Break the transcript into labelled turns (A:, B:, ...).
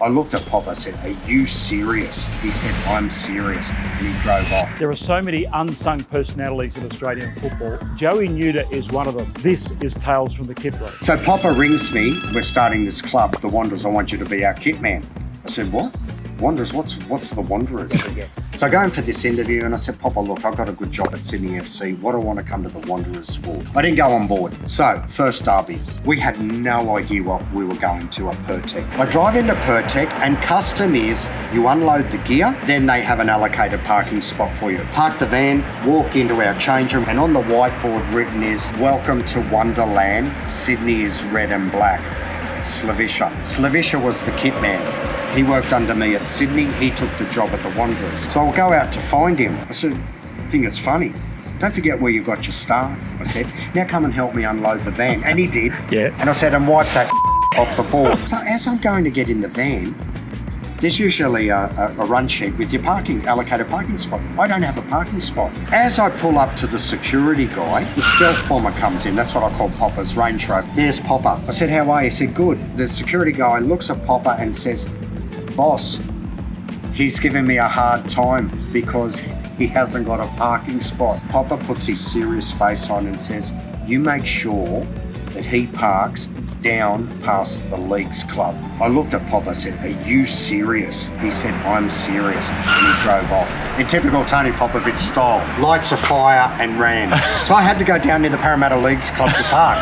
A: I looked at Pop, I said, "Are you serious?" He said, "I'm serious," and he drove off.
B: There are so many unsung personalities in Australian football. Joey Nuitta is one of them. This is Tales from the Kit Room.
A: So Popper rings me, "We're starting this club, the Wanderers, I want you to be our kit man." I said, "What? Wanderers? What's the Wanderers?" So I go in for this interview and I said, "Popper, look, I've got a good job at Sydney FC. What do I want to come to the Wanderers for?" I didn't go on board. So, first derby. We had no idea what we were going to at Pertec. I drive into Pertec and custom is you unload the gear, then they have an allocated parking spot for you. Park the van, walk into our change room, and on the whiteboard written is, "Welcome to Wonderland. Sydney is red and black. Slavisha." Slavisha was the kit man. He worked under me at Sydney. He took the job at the Wanderers. So I'll go out to find him. I said, "I think it's funny. Don't forget where you got your start." I said, "Now come and help me unload the van." And he did.
B: Yeah.
A: And I said, "And wipe that off the board." So as I'm going to get in the van, there's usually a run sheet with your allocated parking spot. I don't have a parking spot. As I pull up to the security guy, the stealth bomber comes in. That's what I call Popper's Range Rover. There's Popper. I said, "How are you?" He said, "Good." The security guy looks at Popper and says, "Boss, he's giving me a hard time because he hasn't got a parking spot." Popper puts his serious face on and says, "You make sure that he parks down past the Leagues Club." I looked at Popper, I said, "Are you serious?" He said, "I'm serious," and he drove off. In typical Tony Popovic style, lights a fire and ran. So I had to go down near the Parramatta Leagues Club to park.